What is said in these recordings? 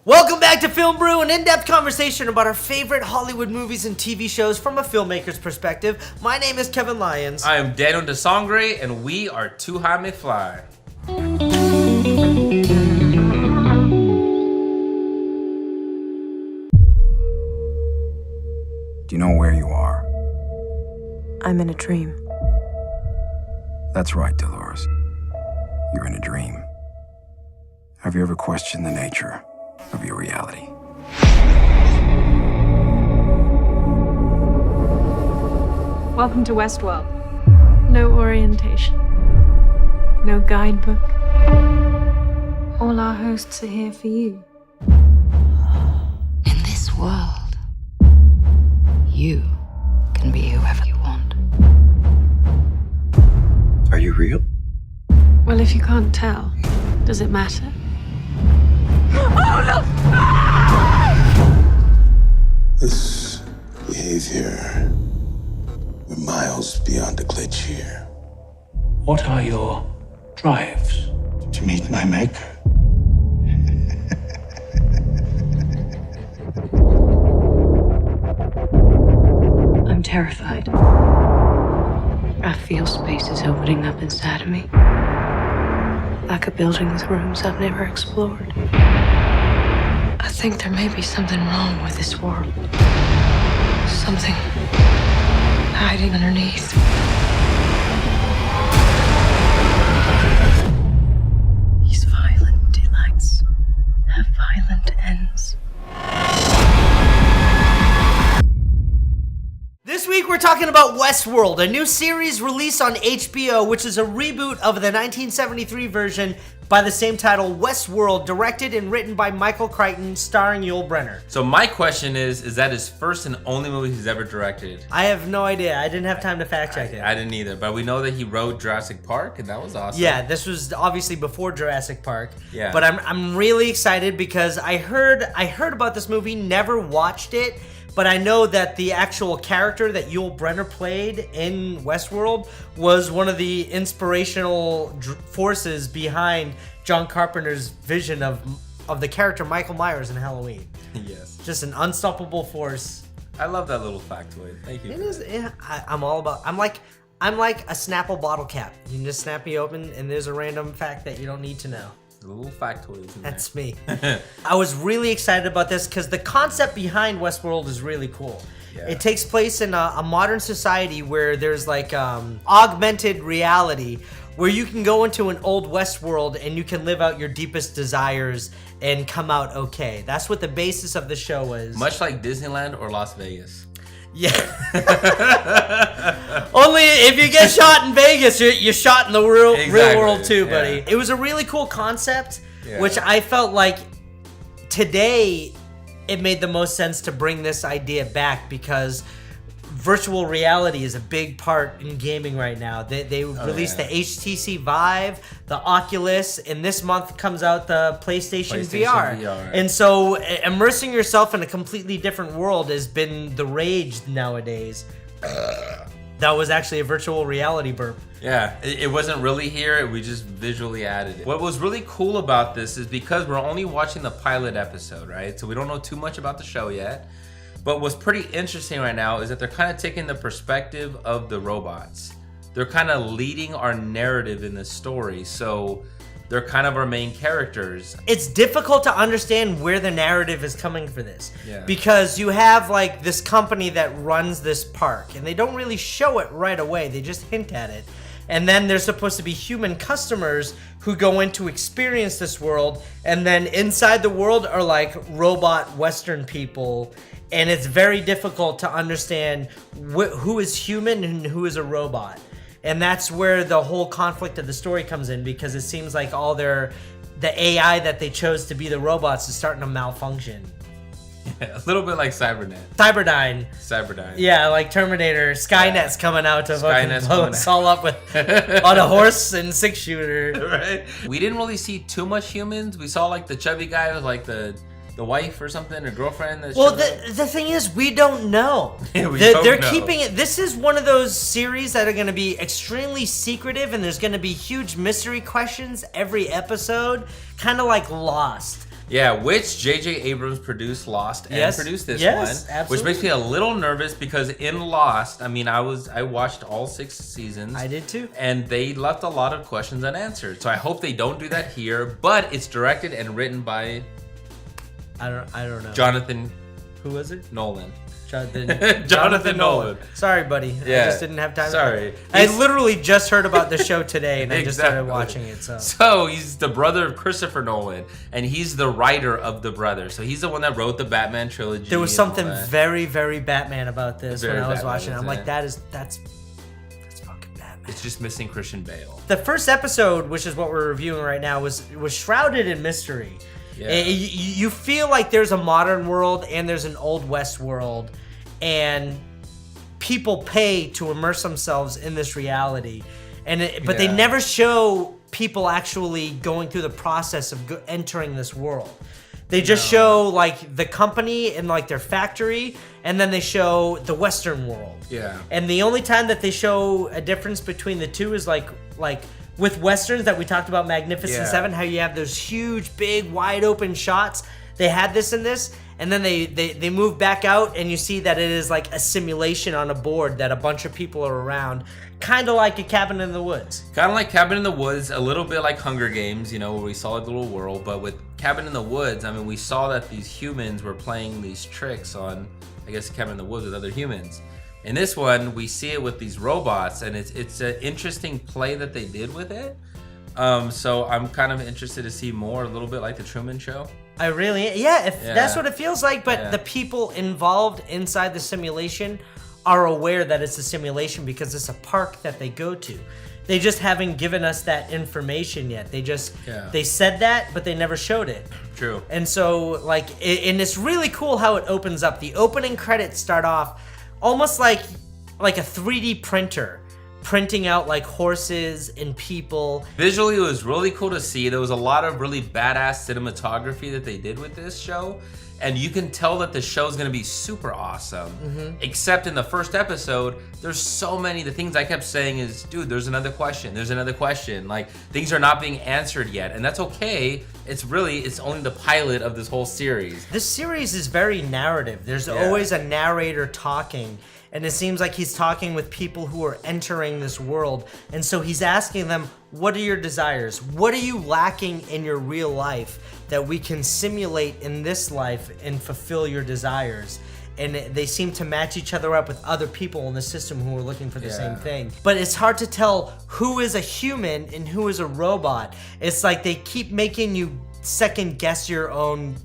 Welcome back to Film Brew, an in-depth conversation about our favorite Hollywood movies and TV shows from a filmmaker's perspective. My name is Kevin Lyons. I am Daniel de Sangre, and we are Too High Mcfly. Do you know where you are? I'm in a dream. That's right, Dolores. You're in a dream. Have you ever questioned the nature of your reality? Welcome to Westworld. No orientation. No guidebook. All our hosts are here for you. In this world, you can be whoever you want. Are you real? Well, if you can't tell, does it matter? This behavior, we're miles beyond a glitch here. What are your drives? To meet my maker. I'm terrified. I feel spaces opening up inside of me. Like a building with rooms I've never explored. I think there may be something wrong with this world. Something hiding underneath. These violent delights have violent ends. This week we're talking about Westworld, a new series released on HBO, which is a reboot of the 1973 version by the same title, Westworld, directed and written by Michael Crichton, starring Yul Brynner. So my question is that his first and only movie he's ever directed? I have no idea. I didn't have time to fact check it. I didn't either, but we know that he wrote Jurassic Park, and that was awesome. Yeah, this was obviously before Jurassic Park. Yeah. But I'm really excited because I heard about this movie, never watched it, but I know that the actual character that Yul Brynner played in Westworld was one of the inspirational forces behind John Carpenter's vision of the character Michael Myers in Halloween. Yes. Just an unstoppable force. I love that little factoid. Thank you. It is. Yeah, I'm all about. I'm like a Snapple bottle cap. You can just snap me open, and there's a random fact that you don't need to know. Little factoids in there. That's me. I was really excited about this because the concept behind Westworld is really cool. Yeah. It takes place in a modern society where there's like augmented reality where you can go into an old West world and you can live out your deepest desires and come out okay. That's what the basis of the show is. Much like Disneyland or Las Vegas. Yeah. Only if you get shot in Vegas, you're shot in the real world too, buddy. Yeah. It was a really cool concept, which I felt like today it made the most sense to bring this idea back because virtual reality is a big part in gaming right now. They released the HTC Vive, the Oculus, and this month comes out the PlayStation VR. And so immersing yourself in a completely different world has been the rage nowadays. That was actually a virtual reality burp. Yeah, it wasn't really here, we just visually added it. What was really cool about this is because we're only watching the pilot episode, right? So we don't know too much about the show yet. But what's pretty interesting right now is that they're kind of taking the perspective of the robots. They're kind of leading our narrative in this story, so they're kind of our main characters. It's difficult to understand where the narrative is coming for this. Because you have like this company that runs this park, and they don't really show it right away, they just hint at it. And then there's supposed to be human customers who go in to experience this world, and then inside the world are like robot Western people. And it's very difficult to understand who is human and who is a robot. And that's where the whole conflict of the story comes in, because it seems like the AI that they chose to be the robots is starting to malfunction. Yeah, a little bit like Cyberdyne. Yeah, like Terminator. Skynet's coming out to fucking blow us all up with on a horse and 6-shooter. Right? We didn't really see too much humans. We saw like the chubby guy with like the wife or something, or girlfriend. Well, the thing is, we don't know. They're keeping it. This is one of those series that are going to be extremely secretive, and there's going to be huge mystery questions every episode, kind of like Lost. Yeah, which J.J. Abrams produced Lost and produced this one. Absolutely. Which makes me a little nervous because in Lost, I mean, I watched all 6 seasons. I did too. And they left a lot of questions unanswered. So I hope they don't do that here. But it's directed and written by... I don't know. Jonathan... Who was it? Nolan. Jonathan Nolan. Sorry, buddy. Yeah. I just didn't have time. Sorry. I literally just heard about the show today, and I just started watching it. So he's the brother of Christopher Nolan, and he's the writer of The Brother. So he's the one that wrote the Batman trilogy. There was something very, very Batman about this when I was watching it. I'm like, that's fucking Batman. It's just missing Christian Bale. The first episode, which is what we're reviewing right now, was shrouded in mystery. Yeah. You feel like there's a modern world and there's an old West world, and people pay to immerse themselves in this reality, but they never show people actually going through the process of entering this world. They just show like the company and like their factory, and then they show the Western world. Yeah. And the only time that they show a difference between the two is like with Westerns that we talked about, Magnificent Seven, how you have those huge, big, wide open shots. They had this in this, and then they move back out, and you see that it is like a simulation on a board that a bunch of people are around, kind of like a Cabin in the Woods. Kind of like Cabin in the Woods, a little bit like Hunger Games, you know, where we saw a little world. But with Cabin in the Woods, I mean, we saw that these humans were playing these tricks on, I guess, Cabin in the Woods with other humans. In this one, we see it with these robots, and it's an interesting play that they did with it. So I'm kind of interested to see more, a little bit like the Truman Show. That's what it feels like. But the people involved inside the simulation are aware that it's a simulation because it's a park that they go to. They just haven't given us that information yet. They just they said that, but they never showed it. True. And so and it's really cool how it opens up. The opening credits start off almost like a 3D printer printing out like horses and people. Visually, it was really cool to see. There was a lot of really badass cinematography that they did with this show. And you can tell that the show's gonna be super awesome. Mm-hmm. Except in the first episode, there's so many, the things I kept saying is, dude, there's another question. Like, things are not being answered yet. And that's okay. It's only the pilot of this whole series. This series is very narrative. There's always a narrator talking. And it seems like he's talking with people who are entering this world. And so he's asking them, what are your desires? What are you lacking in your real life that we can simulate in this life and fulfill your desires? And they seem to match each other up with other people in the system who are looking for the same thing. But it's hard to tell who is a human and who is a robot. It's like they keep making you second guess your own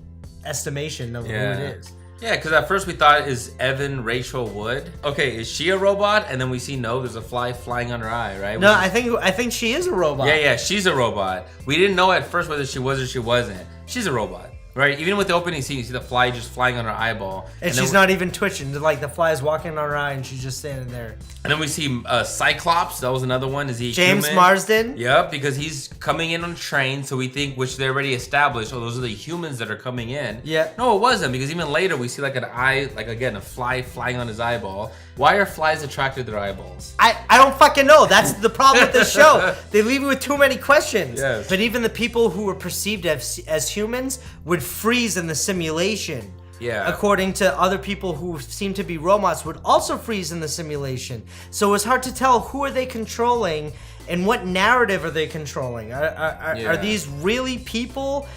estimation of who it is. Yeah, because at first we thought, is Evan Rachel Wood? Okay, is she a robot? And then we see, no, there's a fly flying on her eye, right? No, I think she is a robot. Yeah, she's a robot. We didn't know at first whether she was or she wasn't. She's a robot. Right, even with the opening scene, you see the fly just flying on her eyeball. And she's not even twitching. Like, the fly is walking on her eye and she's just standing there. And then we see Cyclops. That was another one. Is he James human? Marsden? Yep, because he's coming in on a train, so we think, which they already established, those are the humans that are coming in. Yeah. No, it wasn't, because even later we see like an eye, like again, a fly flying on his eyeball. Why are flies attracted to their eyeballs? I don't fucking know. That's the problem with this show. They leave you with too many questions. Yes. But even the people who were perceived as humans would freeze in the simulation. Yeah. According to other people who seem to be robots would also freeze in the simulation. So it's hard to tell who are they controlling and what narrative are they controlling. Are these really people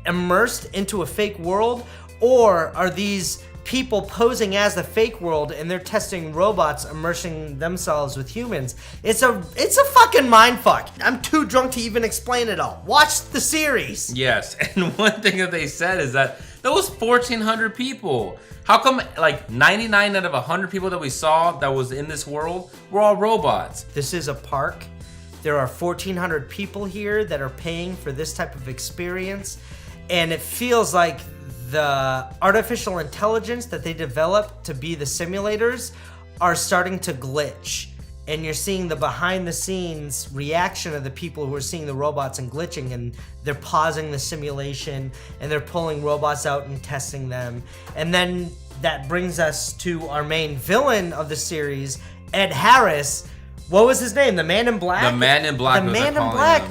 immersed into a fake world, or are these people posing as the fake world and they're testing robots immersing themselves with humans? It's a fucking mindfuck. I'm too drunk to even explain it all. Watch the series. Yes, and one thing that they said is that there was 1,400 people. How come like 99 out of 100 people that we saw that was in this world were all robots? This is a park. There are 1,400 people here that are paying for this type of experience, and it feels like the artificial intelligence that they developed to be the simulators are starting to glitch. And you're seeing the behind the scenes reaction of the people who are seeing the robots and glitching, and they're pausing the simulation and they're pulling robots out and testing them. And then that brings us to our main villain of the series, Ed Harris. What was his name? The Man in Black? The Man in Black. The Man in Black.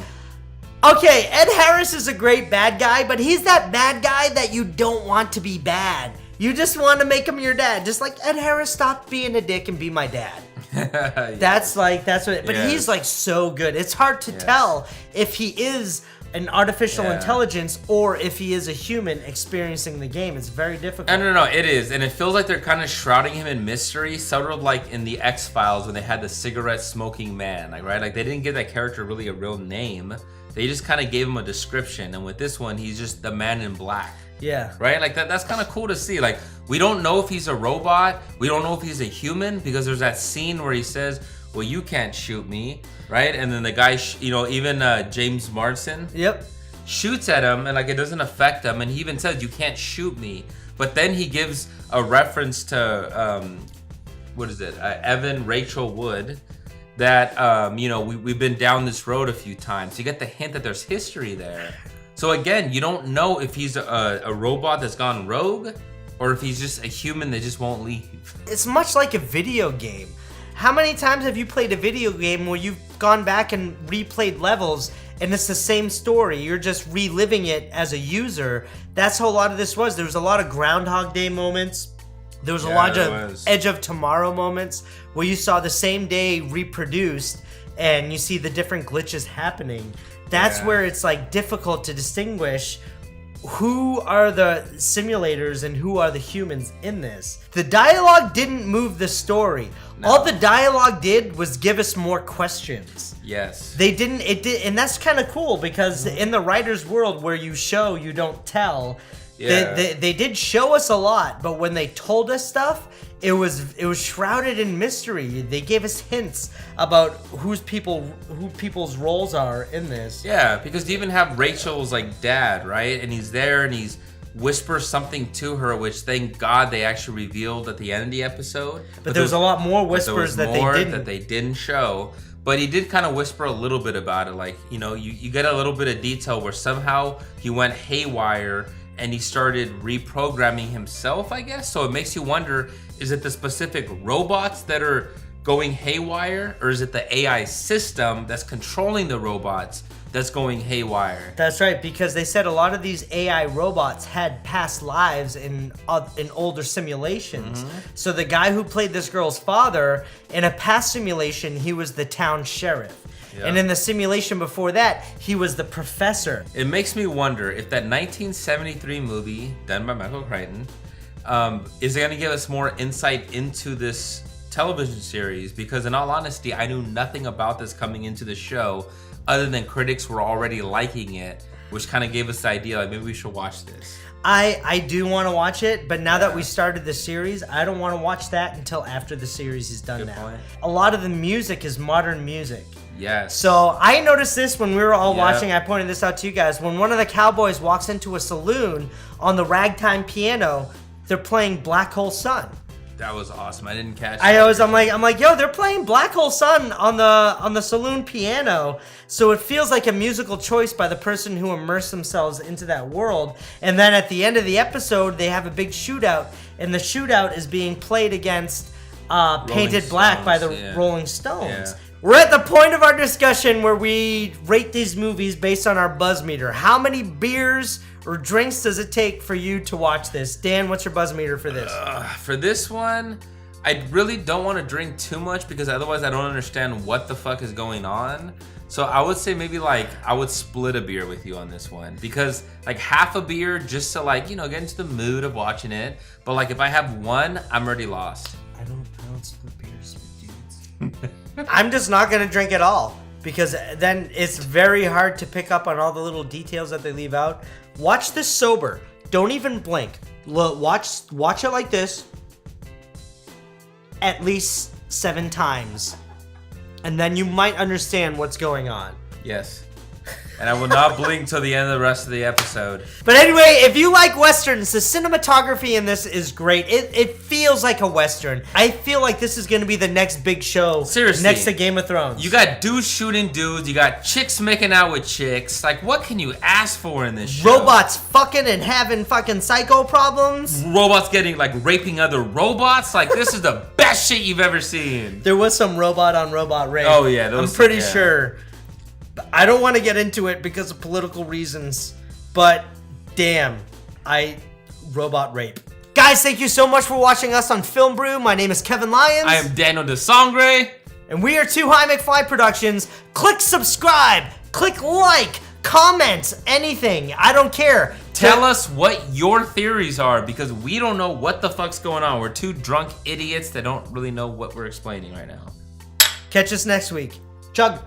Okay, Ed Harris is a great bad guy, but he's that bad guy that you don't want to be bad. You just want to make him your dad. Just like Ed Harris, stop being a dick and be my dad. That's what, but he's like so good. It's hard to tell if he is an artificial intelligence or if he is a human experiencing the game. It's very difficult. No, it is. And it feels like they're kind of shrouding him in mystery, sort of like in the X-Files when they had the cigarette smoking man, like, right? Like they didn't give that character really a real name. They just kind of gave him a description. And with this one, he's just the man in black. Yeah. Right? Like that's kind of cool to see. Like we don't know if he's a robot. We don't know if he's a human because there's that scene where he says, well, you can't shoot me, right? And then the guy, even James Marsden, shoots at him, and like it doesn't affect him. And he even says, "You can't shoot me." But then he gives a reference to Evan Rachel Wood, that we've been down this road a few times. You get the hint that there's history there. So again, you don't know if he's a robot that's gone rogue, or if he's just a human that just won't leave. It's much like a video game. How many times have you played a video game where you've gone back and replayed levels and it's the same story? You're just reliving it as a user. That's how a lot of this was. There was a lot of Groundhog Day moments. There was a lot of Edge of Tomorrow moments where you saw the same day reproduced and you see the different glitches happening. That's where it's like difficult to distinguish who are the simulators and who are the humans in this. The dialogue didn't move the story. No. All the dialogue did was give us more questions. Yes. They didn't, and that's kind of cool because in the writer's world where you show, you don't tell, they did show us a lot, but when they told us stuff, it was shrouded in mystery. They gave us hints about who people's roles are in this. Yeah, because you even have Rachel's like dad, right? And he's there and he's whispers something to her, which thank God they actually revealed at the end of the episode. But there was a lot more whispers that they didn't show. But he did kind of whisper a little bit about it, like you get a little bit of detail where somehow he went haywire and he started reprogramming himself, I guess. So it makes you wonder, is it the specific robots that are going haywire, or is it the AI system that's controlling the robots that's going haywire? That's right, because they said a lot of these AI robots had past lives in older simulations. So the guy who played this girl's father, in a past simulation, he was the town sheriff. Yep. And in the simulation before that, he was the professor. It makes me wonder if that 1973 movie done by Michael Crichton is going to give us more insight into this television series, because in all honesty, I knew nothing about this coming into the show other than critics were already liking it, which kind of gave us the idea like maybe we should watch this. I do want to watch it, but now that we started the series, I don't want to watch that until after the series is done. Good now. Point. A lot of the music is modern music. Yes. So I noticed this when we were all watching. I pointed this out to you guys. When one of the cowboys walks into a saloon on the ragtime piano, they're playing Black Hole Sun. That was awesome. I didn't catch. I'm like, yo, they're playing Black Hole Sun on the saloon piano. So it feels like a musical choice by the person who immersed themselves into that world. And then at the end of the episode, they have a big shootout, and the shootout is being played against Painted Black by the Rolling Stones. Yeah. We're at the point of our discussion where we rate these movies based on our buzz meter. How many beers or drinks does it take for you to watch this? Dan, what's your buzz meter for this? For this one, I really don't want to drink too much because otherwise I don't understand what the fuck is going on. So I would say maybe I would split a beer with you on this one, because half a beer just to get into the mood of watching it. But if I have one, I'm already lost. I don't split beers with dudes. I'm just not gonna drink at all, because then it's very hard to pick up on all the little details that they leave out. Watch this sober. Don't even blink. Watch it like this at least 7 times, and then you might understand what's going on. Yes. And I will not blink till the end of the rest of the episode. But anyway, if you like Westerns, the cinematography in this is great. It feels like a Western. I feel like this is going to be the next big show. Seriously. Next to Game of Thrones. You got dudes shooting dudes. You got chicks making out with chicks. What can you ask for in this show? Robots fucking and having fucking psycho problems. Robots getting, raping other robots. This is the best shit you've ever seen. There was some robot on robot rape. Oh, yeah. I'm pretty sure. I don't want to get into it because of political reasons, but damn, robot rape. Guys, thank you so much for watching us on Film Brew. My name is Kevin Lyons. I am Daniel de Sangre. And we are Too High Mcfly Productions. Click subscribe, click like, comment, anything. I don't care. Tell us what your theories are, because we don't know what the fuck's going on. We're two drunk idiots that don't really know what we're explaining right now. Catch us next week. Chug.